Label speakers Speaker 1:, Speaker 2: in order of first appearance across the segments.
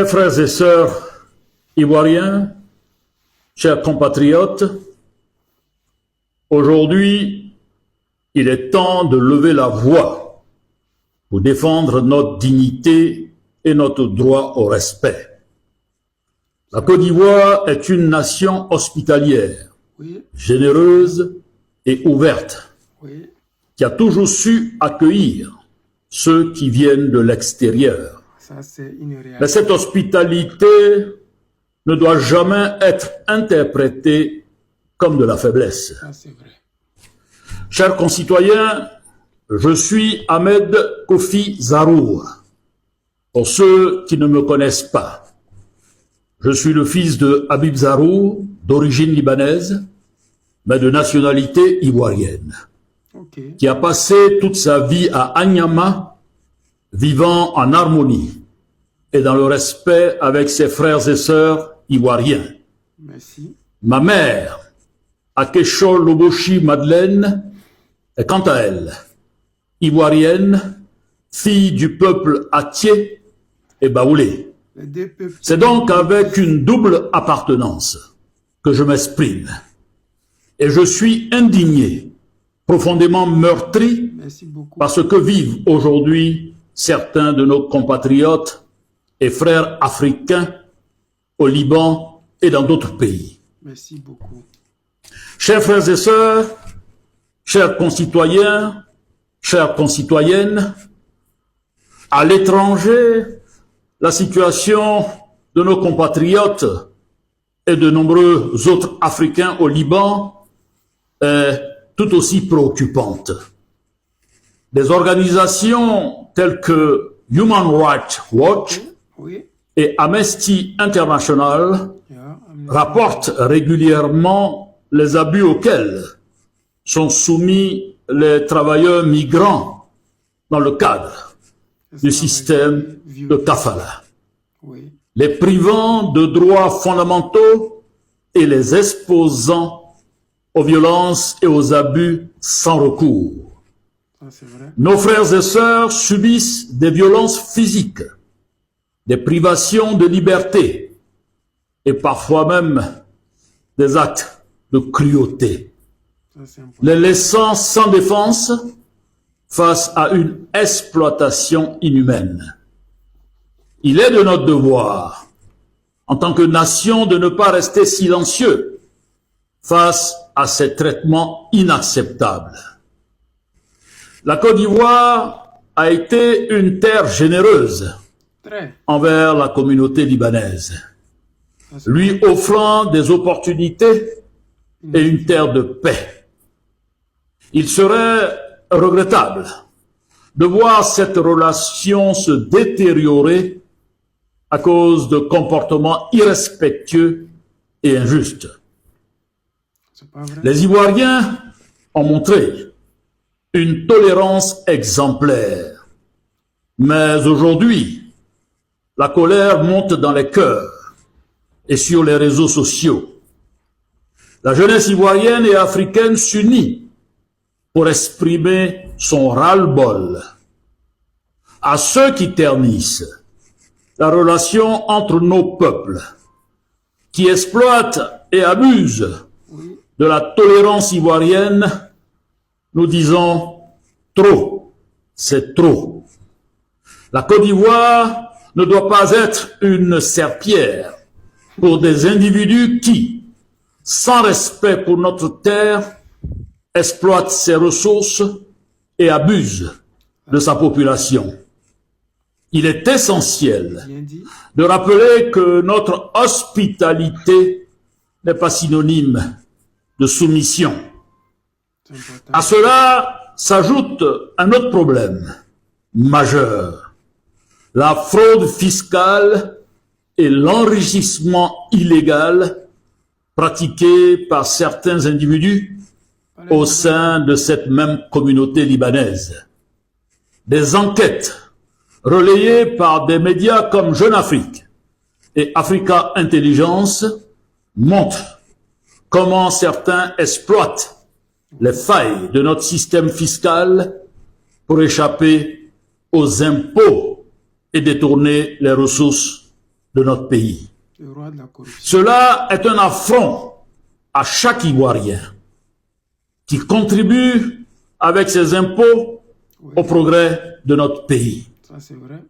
Speaker 1: Chers frères et sœurs ivoiriens, chers compatriotes, aujourd'hui, il est temps de lever la voix pour défendre notre dignité et notre droit au respect. La Côte d'Ivoire est une nation hospitalière, généreuse et ouverte, qui a toujours su accueillir ceux qui viennent de l'extérieur. Mais cette hospitalité ne doit jamais être interprétée comme de la faiblesse. Chers concitoyens, je suis Ahmed Kofi Zarour. Pour ceux qui ne me connaissent pas, je suis le fils de Habib Zarour, d'origine libanaise, mais de nationalité ivoirienne, qui a passé toute sa vie à Anyama, vivant en harmonie et dans le respect avec ses frères et sœurs ivoiriens.
Speaker 2: Merci.
Speaker 1: Ma mère, Akecho Loboshi Madeleine, est quant à elle ivoirienne, fille du peuple Atié et Baoulé. C'est donc avec une double appartenance que je m'exprime. Et je suis indigné, profondément meurtri par ce que vivent aujourd'hui certains de nos compatriotes et frères africains au Liban et dans d'autres pays.
Speaker 2: Merci beaucoup.
Speaker 1: Chers frères et sœurs, chers concitoyens, chères concitoyennes, à l'étranger, la situation de nos compatriotes et de nombreux autres Africains au Liban est tout aussi préoccupante. Des organisations telles que Human Rights Watch et Amnesty International rapportent régulièrement les abus auxquels sont soumis les travailleurs migrants dans le cadre du système de kafala, les privant de droits fondamentaux et les exposant aux violences et aux abus sans recours. Nos frères et sœurs subissent des violences physiques, des privations de liberté et parfois même des actes de cruauté, les laissant sans défense face à une exploitation inhumaine. Il est de notre devoir, en tant que nation, de ne pas rester silencieux face à ces traitements inacceptables. La Côte d'Ivoire a été une terre généreuse envers la communauté libanaise, lui offrant des opportunités et une terre de paix. Il serait regrettable de voir cette relation se détériorer à cause de comportements irrespectueux et injustes. Les Ivoiriens ont montré une tolérance exemplaire. Mais aujourd'hui, la colère monte dans les cœurs et sur les réseaux sociaux. La jeunesse ivoirienne et africaine s'unit pour exprimer son ras-le-bol à ceux qui ternissent la relation entre nos peuples, qui exploitent et abusent de la tolérance ivoirienne. Nous disons trop, c'est trop. La Côte d'Ivoire ne doit pas être une serpillière pour des individus qui, sans respect pour notre terre, exploitent ses ressources et abusent de sa population. Il est essentiel de rappeler que notre hospitalité n'est pas synonyme de soumission. À cela s'ajoute un autre problème majeur, la fraude fiscale et l'enrichissement illégal pratiqué par certains individus au sein de cette même communauté libanaise. Des enquêtes relayées par des médias comme Jeune Afrique et Africa Intelligence montrent comment certains exploitent les failles de notre système fiscal pour échapper aux impôts et détourner les ressources de notre pays.
Speaker 2: Le roi de la corruption.
Speaker 1: Cela est un affront à chaque Ivoirien qui contribue avec ses impôts
Speaker 2: Oui,
Speaker 1: au progrès de notre pays.
Speaker 2: ça c'est vrai.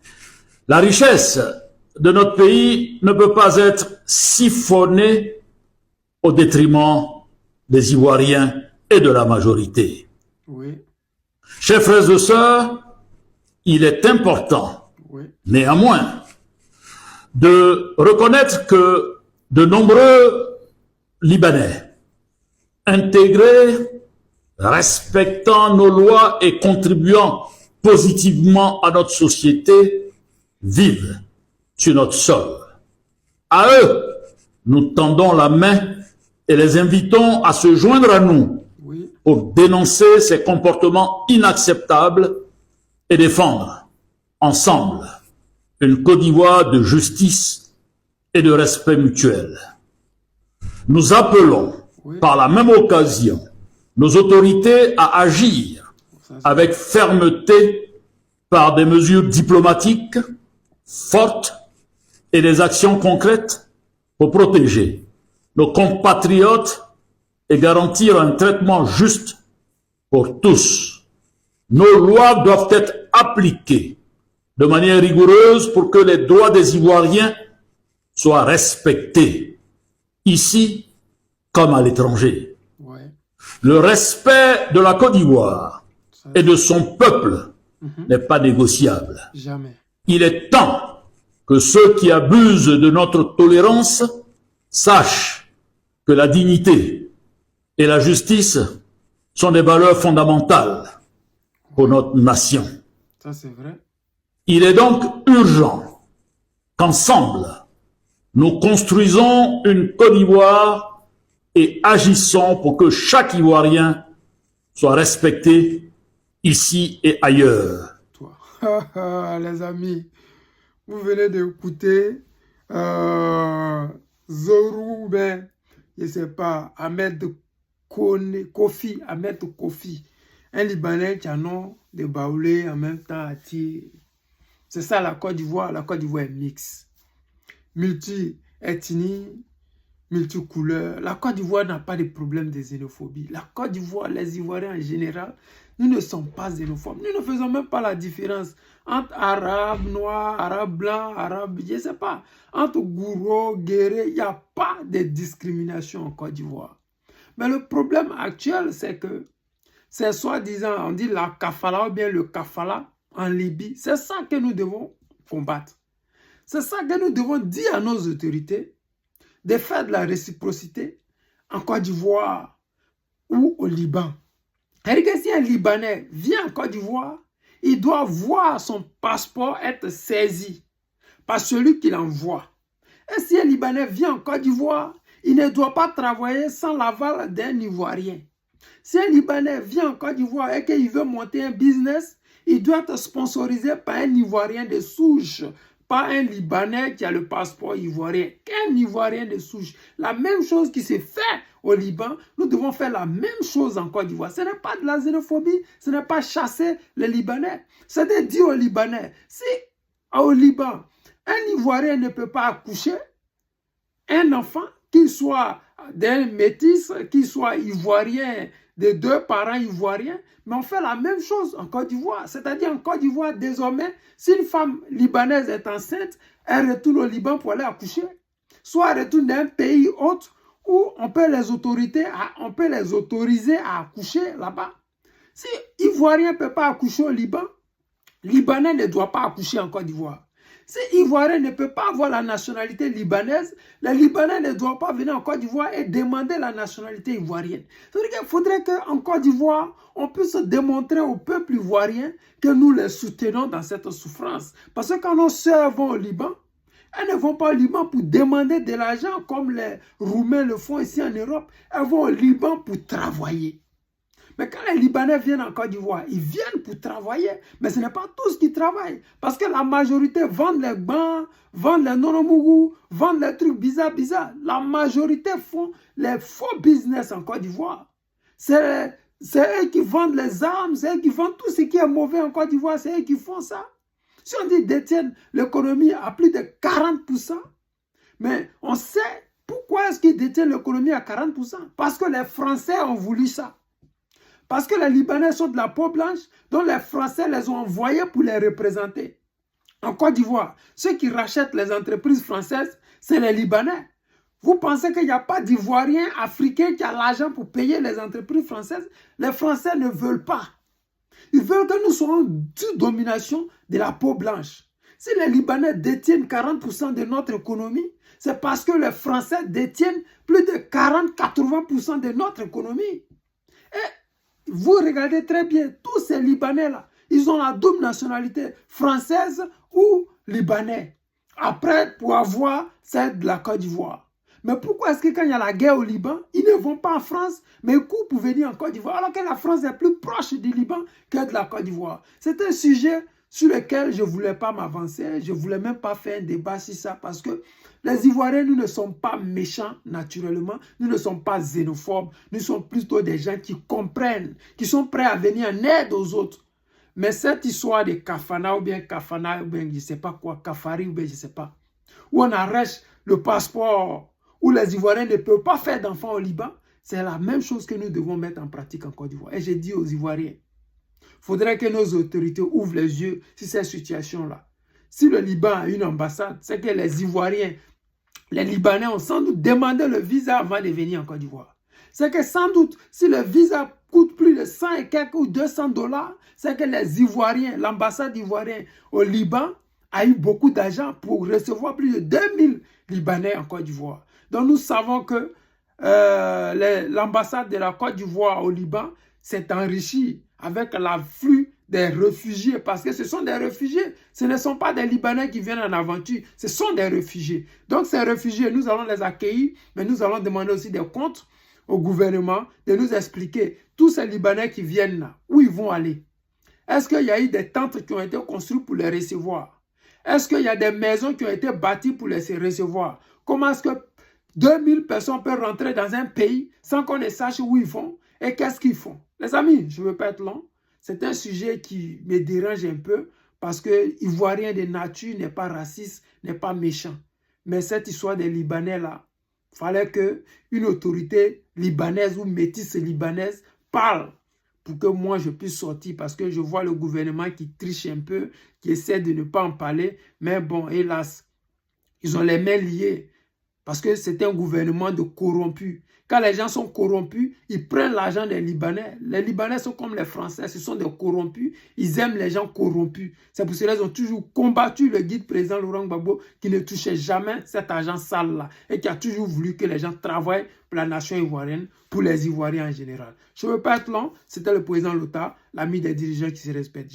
Speaker 1: La richesse de notre pays ne peut pas être siphonnée au détriment des Ivoiriens et de la majorité.
Speaker 2: Oui,
Speaker 1: Chers frères et sœurs, il est important,
Speaker 2: oui,
Speaker 1: néanmoins, de reconnaître que de nombreux Libanais intégrés, respectant nos lois et contribuant positivement à notre société, vivent sur notre sol. À eux, nous tendons la main et les invitons à se joindre à nous
Speaker 2: oui,
Speaker 1: pour dénoncer ces comportements inacceptables et défendre ensemble une Côte d'Ivoire de justice et de respect mutuel. Nous appelons
Speaker 2: oui.
Speaker 1: par la même occasion nos autorités à agir
Speaker 2: Ça, c'est-
Speaker 1: avec fermeté par des mesures diplomatiques fortes et des actions concrètes pour protéger nos compatriotes et garantir un traitement juste pour tous. Nos lois doivent être appliquées de manière rigoureuse pour que les droits des Ivoiriens soient respectés, ici comme à l'étranger.
Speaker 2: ouais,
Speaker 1: Le respect de la Côte d'Ivoire
Speaker 2: ça,
Speaker 1: et de son peuple n'est pas négociable.
Speaker 2: jamais.
Speaker 1: Il est temps que ceux qui abusent de notre tolérance sachent que la dignité et la justice sont des valeurs fondamentales pour notre nation.
Speaker 2: Ça c'est vrai.
Speaker 1: Il est donc urgent qu'ensemble, nous construisons une Côte d'Ivoire et agissons pour que chaque Ivoirien soit respecté ici et ailleurs.
Speaker 2: Toi. Les amis, vous venez d'écouter Zorou, ben, je sais pas, Ahmed Kofi, un Libanais qui a nom de Baoulé en même temps à Thiers. C'est ça la Côte d'Ivoire. La Côte d'Ivoire est mixte, multi-ethnie, multicouleur. La Côte d'Ivoire n'a pas de problème de xénophobie. La Côte d'Ivoire, les Ivoiriens en général, nous ne sommes pas xénophobes. Nous ne faisons même pas la différence entre arabes, noirs, arabes blancs, arabes, je ne sais pas. Entre gourou, guéré, il n'y a pas de discrimination en Côte d'Ivoire. Mais le problème actuel, c'est que c'est soi-disant, on dit la kafala ou bien le kafala en Libye. C'est ça que nous devons combattre. C'est ça que nous devons dire à nos autorités, de faire de la réciprocité en Côte d'Ivoire ou au Liban. Regardez, si un Libanais vient en Côte d'Ivoire, il doit voir son passeport être saisi par celui qui l'envoie. Et si un Libanais vient en Côte d'Ivoire, il ne doit pas travailler sans l'aval d'un Ivoirien. Si un Libanais vient en Côte d'Ivoire et qu'il veut monter un business, il doit être sponsorisé par un Ivoirien de souche, pas un Libanais qui a le passeport ivoirien, qu'un Ivoirien de souche. La même chose qui se fait au Liban, nous devons faire la même chose en Côte d'Ivoire. Ce n'est pas de la xénophobie, ce n'est pas chasser les Libanais. C'est de dire aux Libanais, si au Liban, un Ivoirien ne peut pas accoucher, un enfant, qu'il soit d'un métis, qu'il soit ivoirien, de deux parents ivoiriens, mais on fait la même chose en Côte d'Ivoire. C'est-à-dire en Côte d'Ivoire, désormais, si une femme libanaise est enceinte, elle retourne au Liban pour aller accoucher. Soit elle retourne dans un pays autre où on peut les autoriser à accoucher là-bas. Si Ivoirien ne peut pas accoucher au Liban, Libanais ne doit pas accoucher en Côte d'Ivoire. Si Ivoirien ne peut pas avoir la nationalité libanaise, les Libanais ne doivent pas venir en Côte d'Ivoire et demander la nationalité ivoirienne. C'est-à-dire qu'il faudrait qu'en Côte d'Ivoire, on puisse démontrer au peuple ivoirien que nous les soutenons dans cette souffrance. Parce que quand nos sœurs vont au Liban, elles ne vont pas au Liban pour demander de l'argent comme les Roumains le font ici en Europe. Elles vont au Liban pour travailler. Mais quand les Libanais viennent en Côte d'Ivoire, ils viennent pour travailler. Mais ce n'est pas tous qui travaillent. Parce que la majorité vendent les bancs, vendent les nonomougou, vendent les trucs bizarres. La majorité font les faux business en Côte d'Ivoire. C'est eux qui vendent les armes, c'est eux qui vendent tout ce qui est mauvais en Côte d'Ivoire, c'est eux qui font ça. Si on dit détiennent l'économie à plus de 40%, Mais on sait pourquoi est-ce qu'ils détiennent l'économie à 40%. Parce que les Français ont voulu ça. Parce que les Libanais sont de la peau blanche, donc les Français les ont envoyés pour les représenter. En Côte d'Ivoire, ceux qui rachètent les entreprises françaises, c'est les Libanais. Vous pensez qu'il n'y a pas d'Ivoiriens africains qui a l'argent pour payer les entreprises françaises? Les Français ne veulent pas. Ils veulent que nous soyons sous domination de la peau blanche. Si les Libanais détiennent 40% de notre économie, c'est parce que les Français détiennent plus de 40-80% de notre économie. Et vous regardez très bien, tous ces Libanais-là, ils ont la double nationalité, française ou libanais. Après, pour avoir celle de la Côte d'Ivoire. Mais pourquoi est-ce que quand il y a la guerre au Liban, ils ne vont pas en France, mais ils courent pour venir en Côte d'Ivoire, alors que la France est plus proche du Liban que de la Côte d'Ivoire? C'est un sujet sur lequel je ne voulais pas m'avancer, je ne voulais même pas faire un débat sur ça, parce que les Ivoiriens, nous ne sommes pas méchants naturellement, nous ne sommes pas xénophobes, nous sommes plutôt des gens qui comprennent, qui sont prêts à venir en aide aux autres. Mais cette histoire de kafana ou bien kafana ou bien je ne sais pas quoi, kafari ou bien je ne sais pas, où on arrache le passeport, où les Ivoiriens ne peuvent pas faire d'enfants au Liban, c'est la même chose que nous devons mettre en pratique en Côte d'Ivoire. Et j'ai dit aux Ivoiriens, il faudrait que nos autorités ouvrent les yeux sur cette situation-là. Si le Liban a une ambassade, c'est que les Ivoiriens, les Libanais ont sans doute demandé le visa avant de venir en Côte d'Ivoire. C'est que sans doute, si le visa coûte plus de 100 et quelques ou 200 $, c'est que les Ivoiriens, l'ambassade ivoirienne au Liban a eu beaucoup d'argent pour recevoir plus de 2000 Libanais en Côte d'Ivoire. Donc nous savons que l'ambassade de la Côte d'Ivoire au Liban s'est enrichie avec l'afflux des réfugiés, parce que ce sont des réfugiés, ce ne sont pas des Libanais qui viennent en aventure, ce sont des réfugiés. Donc ces réfugiés, nous allons les accueillir, mais nous allons demander aussi des comptes au gouvernement de nous expliquer tous ces Libanais qui viennent là, où ils vont aller. Est-ce qu'il y a eu des tentes qui ont été construites pour les recevoir? Est-ce qu'il y a des maisons qui ont été bâties pour les recevoir? Comment est-ce que 2000 personnes peuvent rentrer dans un pays sans qu'on ne sache où ils vont et qu'est-ce qu'ils font? Les amis, je ne veux pas être long. C'est un sujet qui me dérange un peu parce que Ivoirien de nature n'est pas raciste, n'est pas méchant. Mais cette histoire des Libanais là, il fallait qu'une autorité libanaise ou métisse libanaise parle pour que moi je puisse sortir, parce que je vois le gouvernement qui triche un peu, qui essaie de ne pas en parler, mais bon, hélas, ils ont les mains liées, parce que c'est un gouvernement de corrompus. Quand les gens sont corrompus, ils prennent l'argent des Libanais. Les Libanais sont comme les Français, ce sont des corrompus. Ils aiment les gens corrompus. C'est pour cela qu'ils ont toujours combattu le guide président Laurent Gbagbo qui ne touchait jamais cet argent sale-là et qui a toujours voulu que les gens travaillent pour la nation ivoirienne, pour les Ivoiriens en général. Je ne veux pas être long, c'était le président Lota, l'ami des dirigeants qui se respectent.